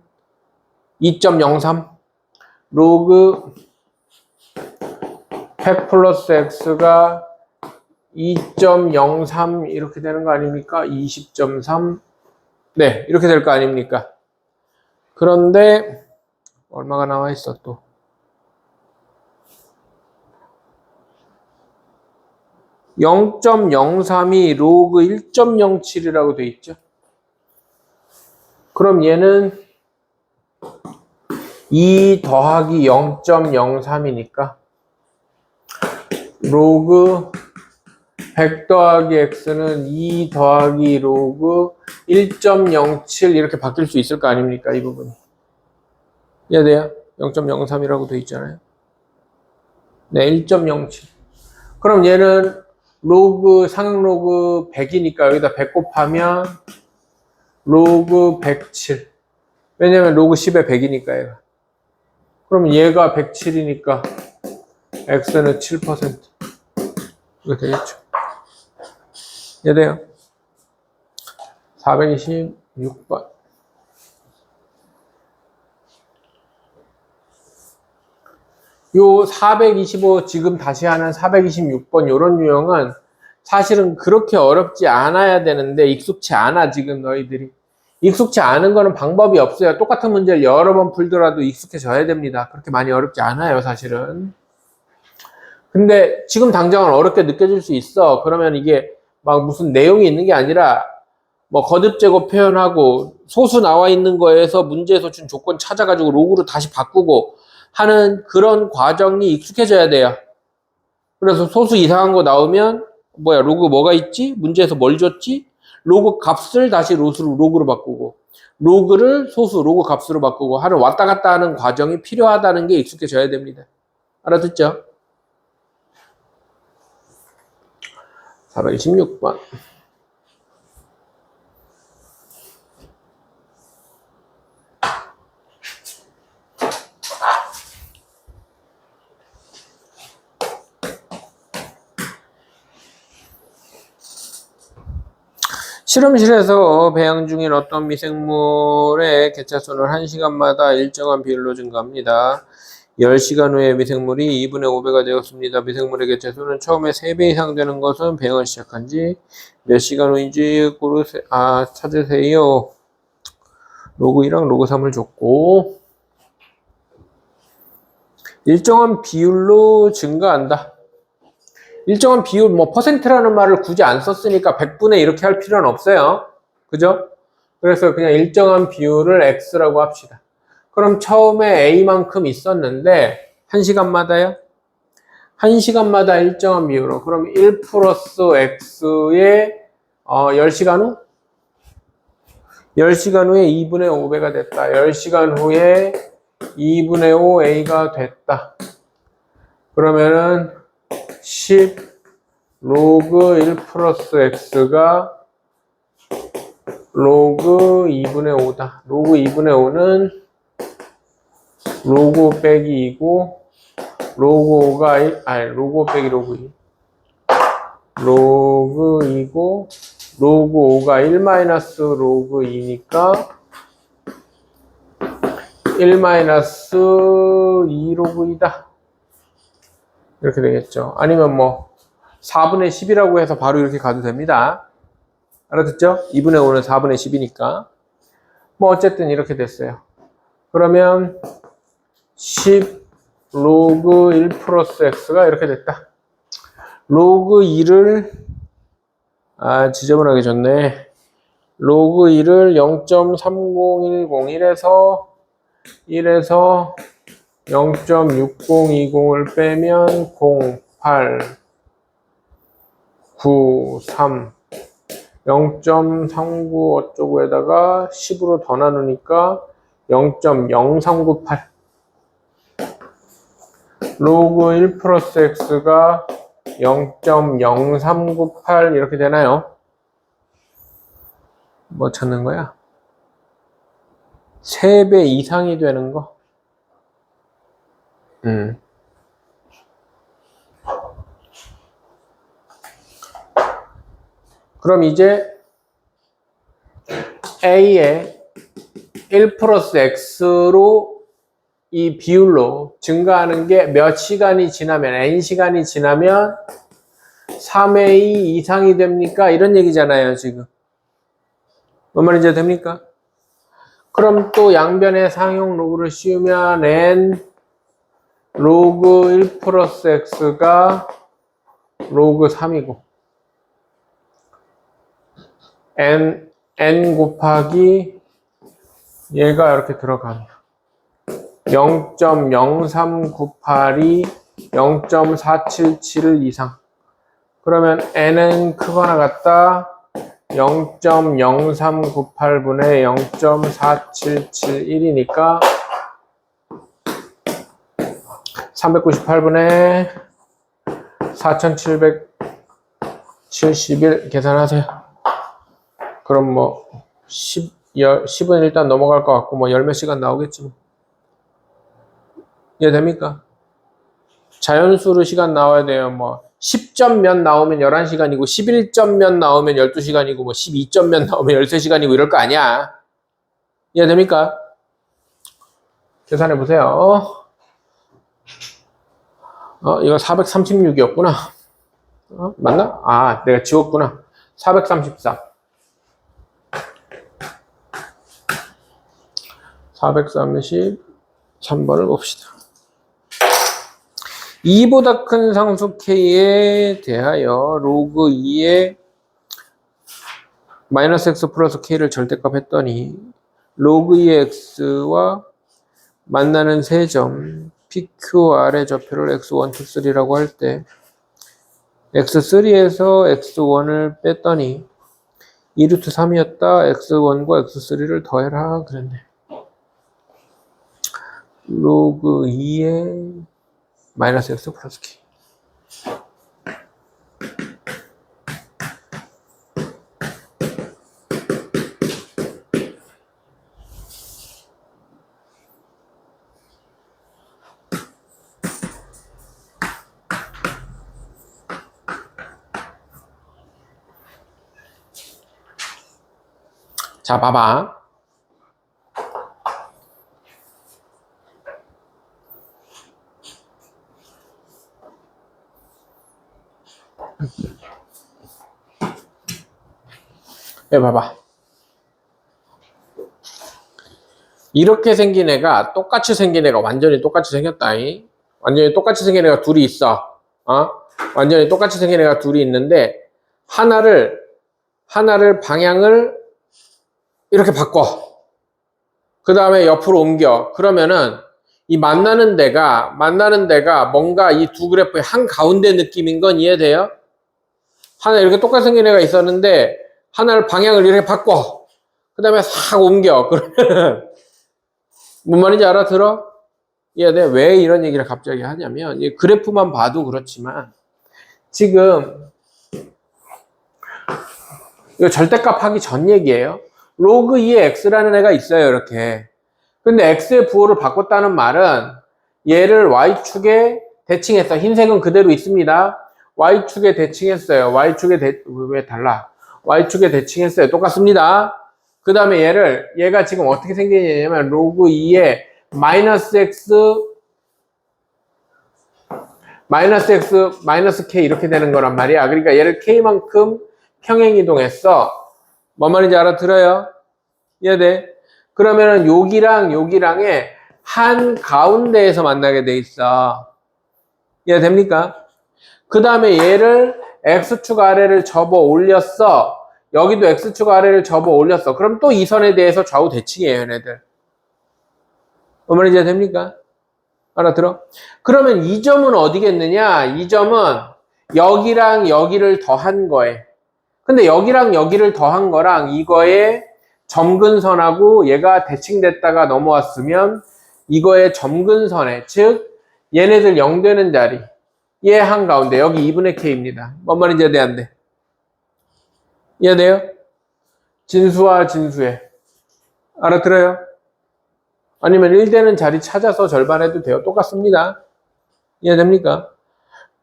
2.03. 로그 100 플러스 x가 2.03 이렇게 되는 거 아닙니까? 20.3 네, 이렇게 될 거 아닙니까? 그런데 얼마가 나와 있어 또? 0.032 로그 1.07이라고 돼 있죠. 그럼 얘는 2 더하기 0.03이니까 로그 100 더하기 x는 2 더하기 로그 1.07 이렇게 바뀔 수 있을 거 아닙니까? 이 부분이. 이해돼요? 0.03이라고 돼 있잖아요. 네, 1.07. 그럼 얘는 로그, 상용 로그 100이니까 여기다 100 곱하면 로그 107. 왜냐면 로그 10에 100이니까 얘가. 그럼 얘가 107이니까 x는 7%. 이거 되겠죠? 이해돼요? 426번. 요 425 지금 다시 하는 426번 요런 유형은 사실은 그렇게 어렵지 않아야 되는데 익숙치 않아 지금 너희들이. 익숙치 않은 거는 방법이 없어요. 똑같은 문제를 여러 번 풀더라도 익숙해져야 됩니다. 그렇게 많이 어렵지 않아요 사실은. 근데 지금 당장은 어렵게 느껴질 수 있어. 그러면 이게 막 무슨 내용이 있는 게 아니라 뭐 거듭 제곱 표현하고 소수 나와 있는 거에서 문제에서 준 조건 찾아가지고 로그로 다시 바꾸고 하는 그런 과정이 익숙해져야 돼요. 그래서 소수 이상한 거 나오면 뭐야 로그 뭐가 있지? 문제에서 뭘 줬지? 로그 값을 다시 로그로 바꾸고 로그를 소수 로그 값으로 바꾸고 하는 왔다 갔다 하는 과정이 필요하다는 게 익숙해져야 됩니다. 알아듣죠? 426번. 실험실에서 배양 중인 어떤 미생물의 개체수는 1시간마다 일정한 비율로 증가합니다. 10시간 후에 미생물이 2분의 5배가 되었습니다. 미생물의 개체수는 처음에 3배 이상 되는 것은 배양을 시작한 지 몇 시간 후인지 찾으세요. 로그 2랑 로그 3을 줬고 일정한 비율로 증가한다. 일정한 비율, 뭐 퍼센트라는 말을 굳이 안 썼으니까 100분의 이렇게 할 필요는 없어요. 그죠? 그래서 그냥 일정한 비율을 x라고 합시다. 그럼 처음에 a만큼 있었는데 1시간마다요? 1시간마다 일정한 비율로. 그럼 1 플러스 x의 10시간 후? 10시간 후에 2분의 5배가 됐다. 10시간 후에 2분의 5a가 됐다. 그러면은 10 로그 1 플러스 x가 로그 2분의 5다. 로그 2분의 5는 로그 5 빼기 2고 로그 5가 로그 5 빼기 로그 2 로그 2고 로그 5가 1 마이너스 로그 2니까 1 마이너스 2 로그 2다. 이렇게 되겠죠. 아니면 뭐 4분의 10이라고 해서 바로 이렇게 가도 됩니다. 알아듣죠? 2분의 5는 4분의 10이니까. 뭐 어쨌든 이렇게 됐어요. 그러면 10 로그 1 플러스 x가 이렇게 됐다. 로그 2를 지저분하게 줬네. 로그 2를 0.3010 1에서 0.6020을 빼면 0, 8, 9, 3, 0.39 어쩌고에다가 10으로 더 나누니까 0.0398. 로그 1 플러스 x가 0.0398 이렇게 되나요? 뭐 찾는 거야? 3배 이상이 되는 거? 그럼 이제 A의 1 플러스 X로 이 비율로 증가하는 게 몇 시간이 지나면, N시간이 지나면 3A 이상이 됩니까? 이런 얘기잖아요, 지금. 뭔 말인지 됩니까? 그럼 또 양변에 상용 로그를 씌우면 n 로그 1 플러스 x가 로그 3이고 n 곱하기 얘가 이렇게 들어가면 0.0398이 0.477 이상. 그러면 n은 크거나 같다 0.0398분의 0.4771이니까 398분의 4771 계산하세요. 그럼 뭐 10은 일단 넘어갈 것 같고 뭐 열 몇 시간 나오겠지 뭐. 이해됩니까? 자연수로 시간 나와야 돼요. 뭐 10점 몇 나오면 11시간이고 11점 몇 나오면 12시간이고 뭐 12점 몇 나오면 13시간이고 이럴 거 아니야. 이해됩니까? 계산해 보세요. 이거 436이었구나. 맞나? 아, 내가 지웠구나. 434. 433번을 봅시다. 2보다 큰 상수 k에 대하여 로그 2의 마이너스 x 플러스 k를 절대값 했더니 로그 2의 x와 만나는 세 점 PQR의 좌표를 x1, 2, 3라고 할 때 x3에서 x1을 뺐더니 2루트 3이었다. x1과 x3를 더해라 그랬네. 로그 2의 마이너스 x 플러스 k. 자, 봐봐. 봐봐. 이렇게 생긴 애가 똑같이 생긴 애가 완전히 똑같이 생겼다. 완전히 똑같이 생긴 애가 둘이 있어. 완전히 똑같이 생긴 애가 둘이 있는데 하나를 방향을 이렇게 바꿔. 그 다음에 옆으로 옮겨. 그러면은 이 만나는 데가 뭔가 이 두 그래프의 한 가운데 느낌인 건 이해돼요? 하나 이렇게 똑같이 생긴 애가 있었는데 하나를 방향을 이렇게 바꿔. 그 다음에 싹 옮겨. 그러면 뭔 말인지 알아들어? 이해돼? 왜 이런 얘기를 갑자기 하냐면 이 그래프만 봐도 그렇지만 지금 이거 절대값 하기 전 얘기예요. 로그 2의 x라는 애가 있어요. 이렇게. 근데 x의 부호를 바꿨다는 말은 얘를 y축에 대칭했어. 흰색은 그대로 있습니다. y축에 대칭했어요. 왜 달라? y축에 대칭했어요. 똑같습니다. 그 다음에 얘가 지금 어떻게 생기냐면 로그 2의 마이너스 x 마이너스 k 이렇게 되는 거란 말이야. 그러니까 얘를 k만큼 평행이동했어. 뭔 말인지 알아들어요? 이해돼? 그러면은 여기랑의 한 가운데에서 만나게 돼 있어. 이해됩니까? 그 다음에 얘를 x축 아래를 접어 올렸어. 여기도 x축 아래를 접어 올렸어. 그럼 또 이 선에 대해서 좌우 대칭이에요, 얘네들. 뭔 말인지 됩니까? 알아들어? 그러면 이 점은 어디겠느냐? 이 점은 여기랑 여기를 더한 거에. 근데 여기랑 여기를 더한 거랑 이거의 점근선하고 얘가 대칭됐다가 넘어왔으면 이거의 점근선에, 즉 얘네들 0 되는 자리, 얘 한가운데 여기 2분의 k입니다. 뭔 말인지 이해돼 안 돼? 이해돼요? 진수와 진수에. 알아들어요? 아니면 1되는 자리 찾아서 절반해도 돼요. 똑같습니다. 이해됩니까?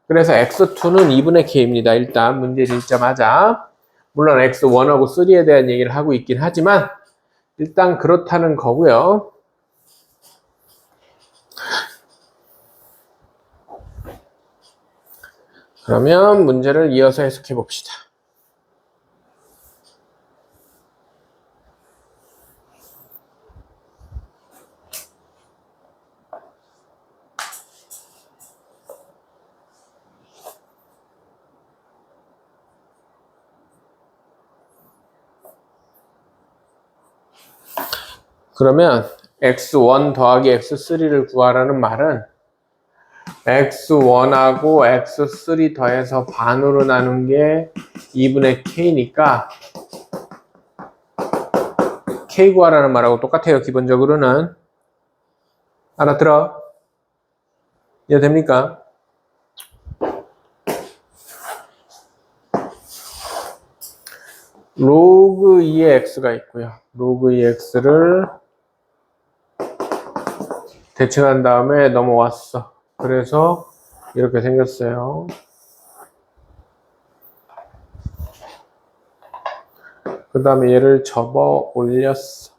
그래서 x2는 2분의 k입니다. 일단 문제를 읽자마자. 물론 x1하고 3에 대한 얘기를 하고 있긴 하지만 일단 그렇다는 거고요. 그러면 문제를 이어서 해석해 봅시다. 그러면 x1 더하기 x3를 구하라는 말은 x1하고 x3 더해서 반으로 나눈 게 2분의 k니까 k 구하라는 말하고 똑같아요. 기본적으로는. 알아들어? 이해됩니까? 로그 2의 x가 있고요. 로그 2의 x를 대칭한 다음에 넘어왔어. 그래서 이렇게 생겼어요. 그 다음에 얘를 접어 올렸어.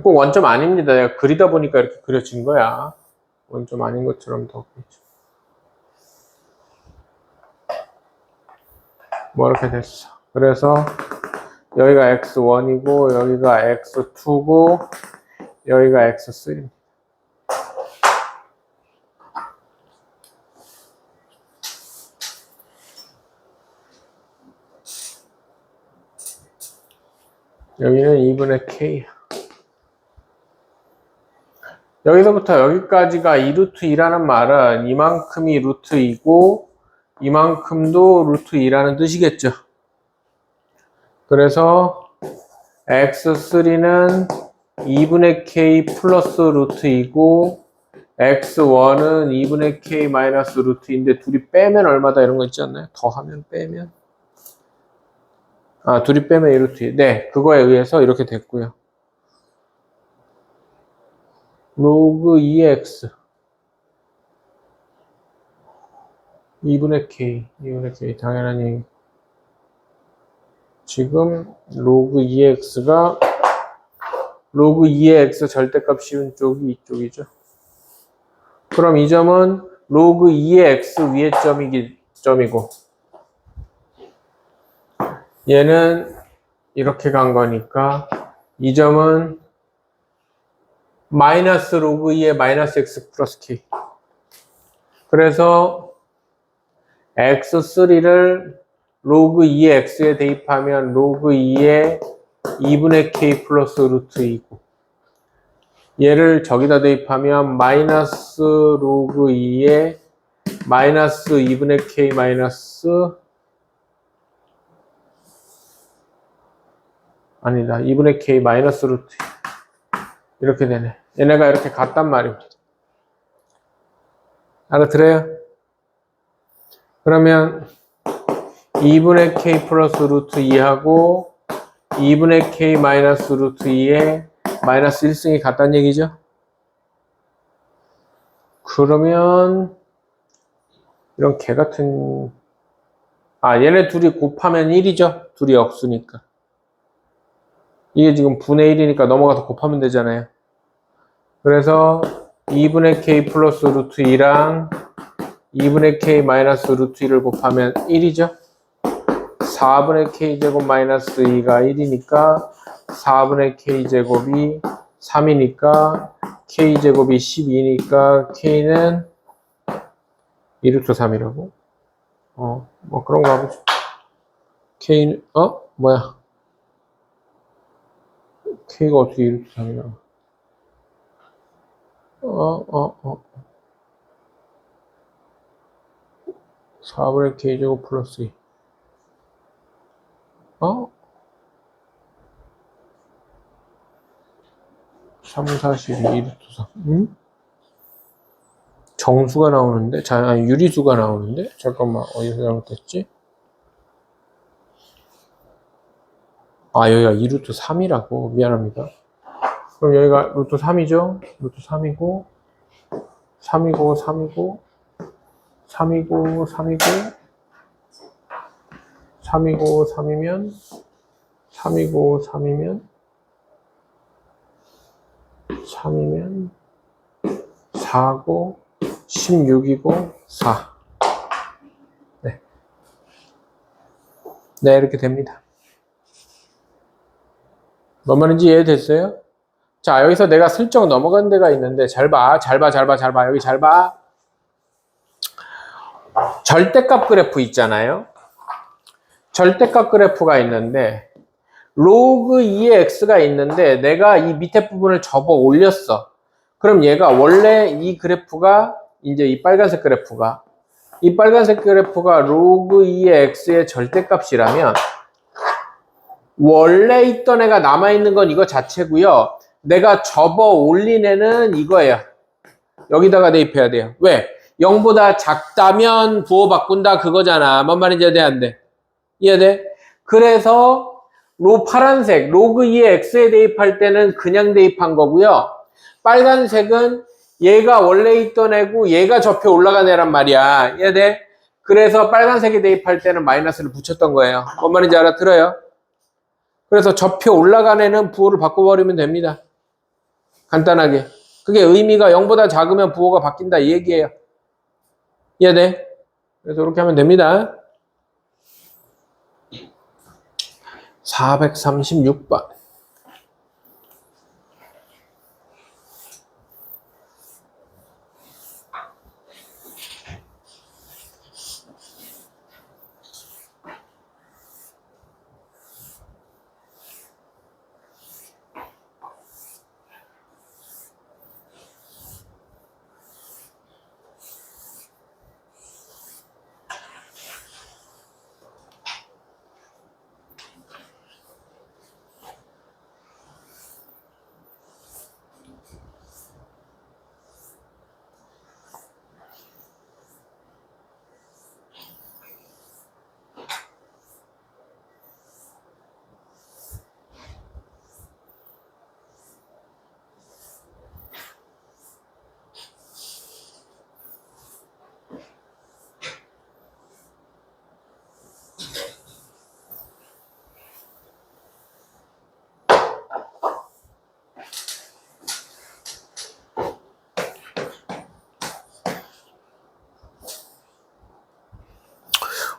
꼭 원점 아닙니다. 내가 그리다 보니까 이렇게 그려진 거야. 원점 아닌 것처럼 더 그리죠. 뭐 이렇게 됐어. 그래서 여기가 x1이고 여기가 x2고 여기가 x3입니다. 여기는 2분의 k. 여기서부터 여기까지가 2루트 2라는 말은 이만큼이 루트 2고 이만큼도 루트 2라는 뜻이겠죠. 그래서 x3는 2분의 k 플러스 루트 2고 x1은 2분의 k 마이너스 루트 2인데 둘이 빼면 얼마다 이런 거 있지 않나요? 더하면 빼면 둘이 빼면 2루트 2. 네, 그거에 의해서 이렇게 됐고요. 로그 2x 2분의 k 당연한 얘기. 지금 로그 2x가 로그 2의 x 절대값 씌운 쪽이 이쪽이죠. 그럼 이 점은 로그 2의 x 위의 점이고 얘는 이렇게 간 거니까 이 점은 마이너스 로그 2의 마이너스 x 플러스 k. 그래서 x3를 로그 2의 x에 대입하면 로그 2의 2분의 k 플러스 루트 2고 얘를 저기다 대입하면 마이너스 로그 2의 마이너스 2분의 k 마이너스 아니다 2분의 k 마이너스 루트 2. 이렇게 되네. 얘네가 이렇게 같단 말입니다. 알아들어요? 그러면 2분의 k 플러스 루트 2하고 2분의 k 마이너스 루트 2에 마이너스 1승이 같다는 얘기죠? 그러면 이런 개 같은 얘네 둘이 곱하면 1이죠? 둘이 억수니까. 이게 지금 분의 1이니까 넘어가서 곱하면 되잖아요. 그래서 2분의 k 플러스 루트 2랑 2분의 k 마이너스 루트 2를 곱하면 1이죠? 4분의 k제곱 마이너스 2가 1이니까 4분의 k제곱이 3이니까 k제곱이 12니까 k는 2루트 3이라고? 뭐 그런가 보죠. k는, 뭐야? k가 어떻게 2루트 3이야? 4분의 k제곱 플러스 2. 3, 4, 12, 2루트 3. 응? 정수가 나오는데? 아니, 유리수가 나오는데? 잠깐만, 어디서 잘못됐지? 여기가 2루트 3이라고. 미안합니다. 그럼 여기가 루트 3이죠? 루트 3이고, 3이고, 3이고, 3이고, 3이고, 3이고, 3이면, 3이고, 3이면, 3이면, 4고, 16이고, 4. 네. 네, 이렇게 됩니다. 뭔 말인지 이해됐어요? 자, 여기서 내가 슬쩍 넘어간 데가 있는데, 잘 봐. 여기 잘 봐. 절대값 그래프 있잖아요. 절대값 그래프가 있는데, 로그 2의 x가 있는데 내가 이 밑에 부분을 접어 올렸어. 그럼 얘가 원래 이 그래프가 이제 이 빨간색 그래프가 로그 2의 x의 절대값이라면 원래 있던 애가 남아있는 건 이거 자체고요. 내가 접어 올린 애는 이거예요. 여기다가 대입해야 돼요. 왜? 0보다 작다면 부호 바꾼다 그거잖아. 뭔 말인지 이해돼 안 돼? 이해돼? 그래서 파란색 로그 2의 x에 대입할 때는 그냥 대입한 거고요. 빨간색은 얘가 원래 있던 애고 얘가 접혀 올라간 애란 말이야. 이해돼? 그래서 빨간색에 대입할 때는 마이너스를 붙였던 거예요. 뭔 말인지 알아들어요? 그래서 접혀 올라간 애는 부호를 바꿔버리면 됩니다. 간단하게. 그게 의미가 0보다 작으면 부호가 바뀐다 이 얘기예요. 이해돼? 그래서 이렇게 하면 됩니다. 436번.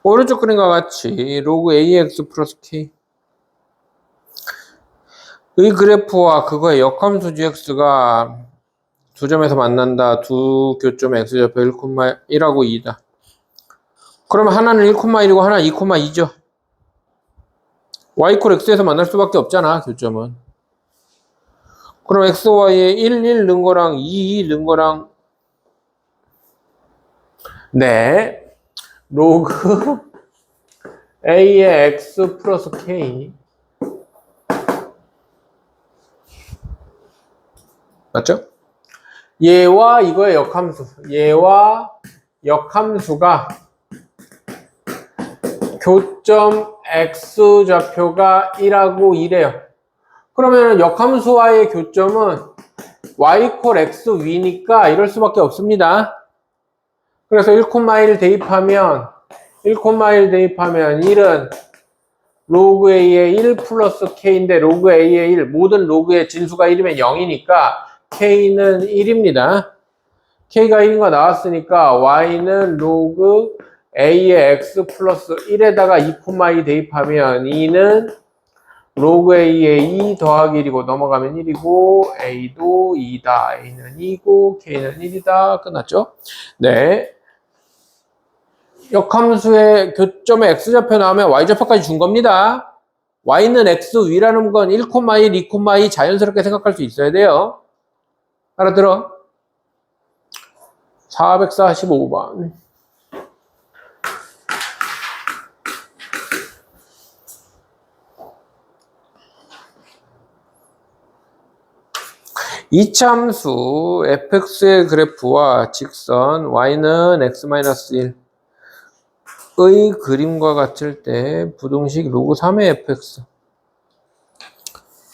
오른쪽 그림과 같이 로그 ax 플러스 k 의 그래프와 그거의 역함수 gx가 두 점에서 만난다. 두 교점의 x좌표 1,1하고 2다. 그러면 하나는 1,1이고 하나는 2,2죠. y 콜 x에서 만날 수밖에 없잖아, 교점은. 그럼 x, y에 1, 1 넣은 거랑 2, 2 넣은 거랑 네. 로그 a의 x 플러스 k 맞죠? 얘와 이거의 역함수 얘와 역함수가 교점 x좌표가 1하고 2래요. 그러면 역함수와의 교점은 y 콜 x 위니까 이럴 수밖에 없습니다. 그래서 1,1 대입하면 1은 로그 a의 1 플러스 k인데 로그 a의 1 모든 로그의 진수가 1이면 0이니까 k는 1입니다. k가 1인 거 나왔으니까 y는 로그 a의 x 플러스 1에다가 2,2 대입하면 2는 로그 a의 2 더하기 1이고 넘어가면 1이고 a도 2다. a는 2고 k는 1이다. 끝났죠? 네. 역함수의 교점에 x좌표 나오면 y좌표까지 준 겁니다. y는 x 위라는 건 1,1, 2,2 자연스럽게 생각할 수 있어야 돼요. 알아들어? 445번. 이차함수 fx의 그래프와 직선 y는 x-1의 그림과 같을 때 부등식 로그 3의 fx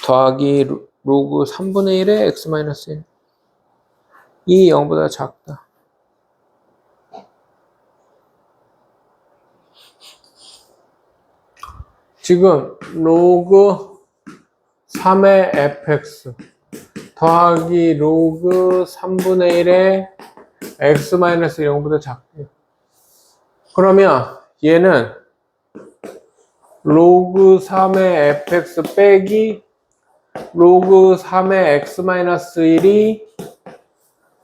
더하기 로그 3분의 1의 x-1 이 0보다 작다. 지금 로그 3의 fx 더하기 로그 3분의 1의 x-0보다 작대요. 그러면 얘는 로그 3의 fx 빼기 로그 3의 x-1이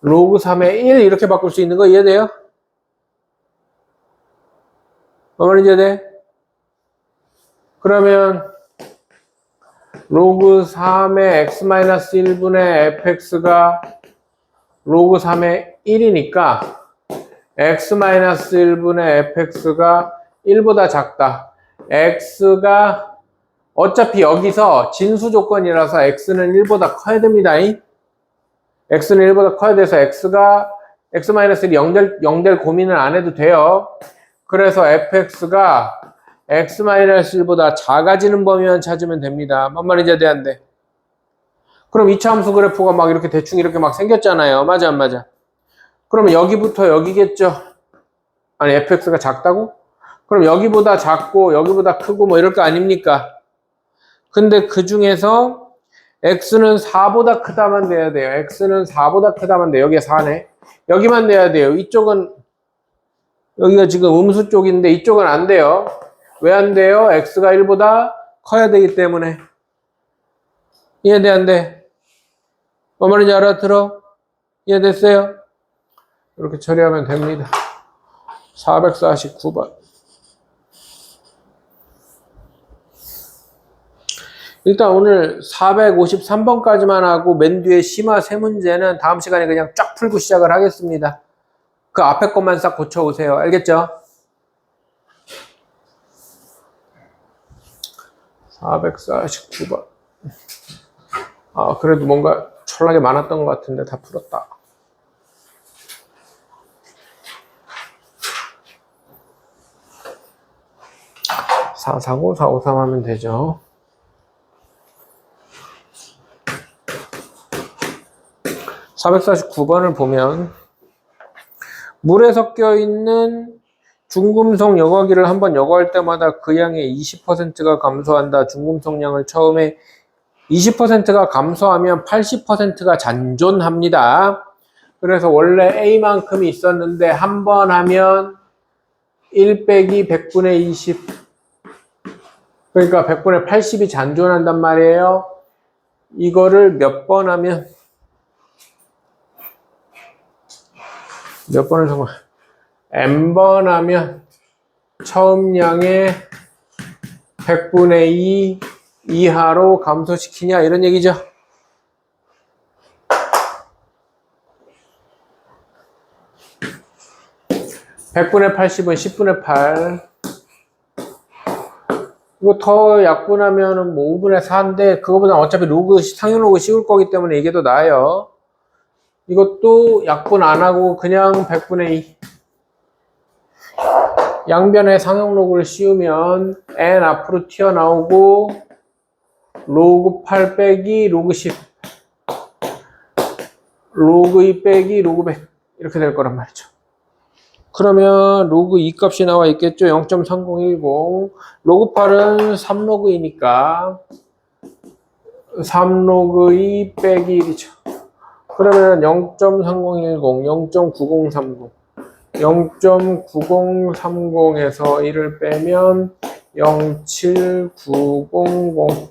로그 3의 1 이렇게 바꿀 수 있는 거 이해돼요? 뭐 말인지 이해돼? 그러면 로그 3의 x-1분의 fx가 로그 3의 1이니까 x-1분의 fx가 1보다 작다. x가 어차피 여기서 진수 조건이라서 x는 1보다 커야 됩니다. x는 1보다 커야 돼서 x가 x-1이 0 될 고민을 안 해도 돼요. 그래서 fx가 x-1보다 작아지는 범위만 찾으면 됩니다. 뭔 말인지 안 돼? 그럼 이차함수 그래프가 막 이렇게 대충 이렇게 막 생겼잖아요. 맞아 안 맞아? 그러면 여기부터 여기겠죠? 아니 fx가 작다고? 그럼 여기보다 작고 여기보다 크고 뭐 이럴 거 아닙니까? 근데 그 중에서 x는 4보다 크다만 돼야 돼요. x는 4보다 크다만 돼요. 여기가 4네. 여기만 돼야 돼요. 이쪽은 여기가 지금 음수 쪽인데 이쪽은 안 돼요. 왜 안 돼요? x가 1보다 커야 되기 때문에. 이해돼 안 돼? 뭐 말인지 알아들어? 이해됐어요? 이렇게 처리하면 됩니다. 449번. 일단 오늘 453번까지만 하고 맨 뒤에 심화 세 문제는 다음 시간에 그냥 쫙 풀고 시작을 하겠습니다. 그 앞에 것만 싹 고쳐오세요. 알겠죠? 449번. 아, 그래도 뭔가 철나게 많았던 것 같은데 다 풀었다. 449, 453 하면 되죠. 449번을 보면 물에 섞여 있는 중금속 여과기를 한번 여과할 때마다 그 양의 20%가 감소한다. 중금속량을 처음에 20%가 감소하면 80%가 잔존합니다. 그래서 원래 A만큼이 있었는데 한 번 하면 1 빼기 100분의 20 그러니까 100분의 80이 잔존한단 말이에요. 이거를 몇 번 하면 몇 번을 정말 n번 하면 처음 양의 100분의 2 이하로 감소시키냐 이런 얘기죠. (100분의 80은 10분의 8) 이거 더 약분하면 뭐 5분의 4인데 그거보다 어차피 상용 로그 씌울 거기 때문에 이게 더 나아요. 이것도 약분 안 하고 그냥 100분의 2 양변에 상용 로그를 씌우면 n 앞으로 튀어나오고 로그 8 빼기 로그 10 로그 2 빼기 로그 100 이렇게 될 거란 말이죠. 그러면 로그 2 값이 나와 있겠죠. 0.3010 로그 8은 3로그 2니까 3로그 2 빼기 1이죠. 그러면 0.3010, 0.9030 0.9030에서 1을 빼면 0.7900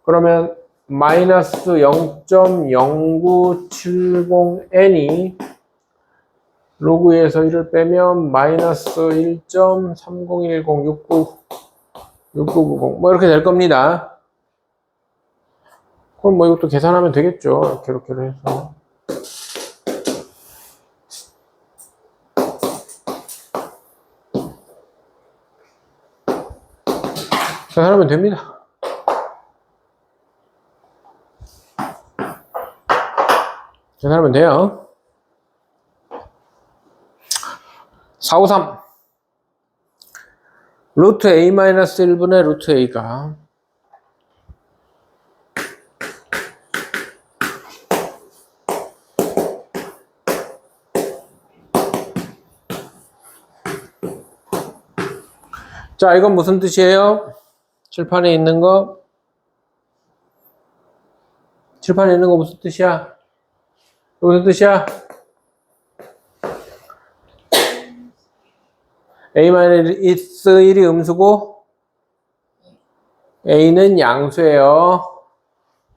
그러면 마이너스 0.0970n이 로그 2에서 1을 빼면 마이너스 1.3010 6990 뭐 이렇게 될 겁니다. 그럼 뭐 이것도 계산하면 되겠죠. 이렇게 해서 계산하면 됩니다. 계산하면 돼요. 453 루트 a-1분의 루트 a가 자 이건 무슨 뜻이에요? 칠판에 있는 거 무슨 뜻이야? 무슨 뜻이야? a-1이 음수고 a는 양수예요.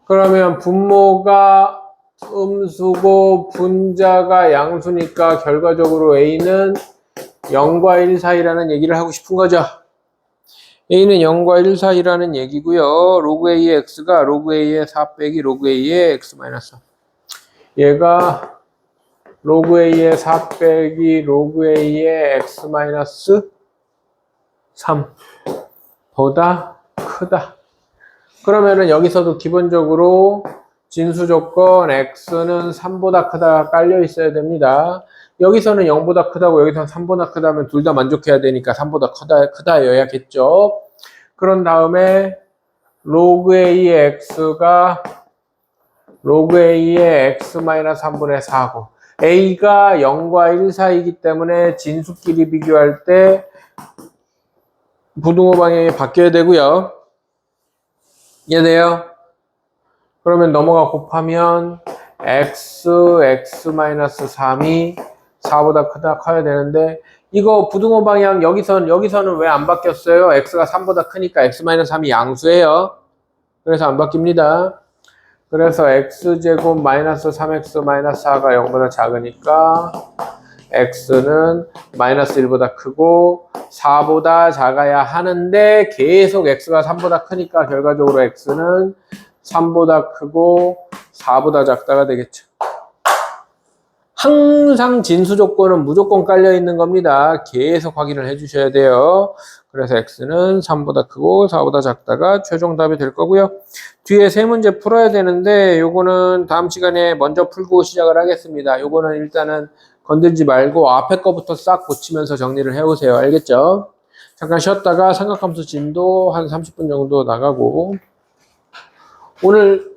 그러면 분모가 음수고 분자가 양수니까 결과적으로 a는 0과 1 사이라는 얘기를 하고 싶은 거죠. a는 0과 1 사이라는 얘기고요. 로그 a의 x가 로그 a의 4 빼기 로그 a의 x 마이너스 3. 얘가 로그 a의 4 빼기 로그 a의 x 마이너스 3보다 크다. 그러면은 여기서도 기본적으로 진수 조건 x는 3보다 크다가 깔려 있어야 됩니다. 여기서는 0보다 크다고 여기서는 3보다 크다면 둘 다 만족해야 되니까 3보다 크다여야겠죠. 그런 다음에 로그 a의 x가 로그 a의 x-3분의 4고 a가 0과 1 사이이기 때문에 진수끼리 비교할 때 부등호 방향이 바뀌어야 되고요. 이해돼요? 그러면 넘어가 곱하면 x-3이 4보다 크다 커야 되는데 이거 부등호 방향 여기서는 왜 안 바뀌었어요? x가 3보다 크니까 x-3이 양수예요. 그래서 안 바뀝니다. 그래서 x제곱 마이너스 3x 마이너스 4가 0보다 작으니까 x는 마이너스 1보다 크고 4보다 작아야 하는데 계속 x가 3보다 크니까 결과적으로 x는 3보다 크고 4보다 작다가 되겠죠. 항상 진수 조건은 무조건 깔려 있는 겁니다. 계속 확인을 해 주셔야 돼요. 그래서 x는 3보다 크고 4보다 작다가 최종 답이 될 거고요. 뒤에 세 문제 풀어야 되는데 요거는 다음 시간에 먼저 풀고 시작을 하겠습니다. 요거는 일단은 건들지 말고 앞에 거부터 싹 고치면서 정리를 해 오세요. 알겠죠? 잠깐 쉬었다가 삼각함수 진도 한 30분 정도 나가고 오늘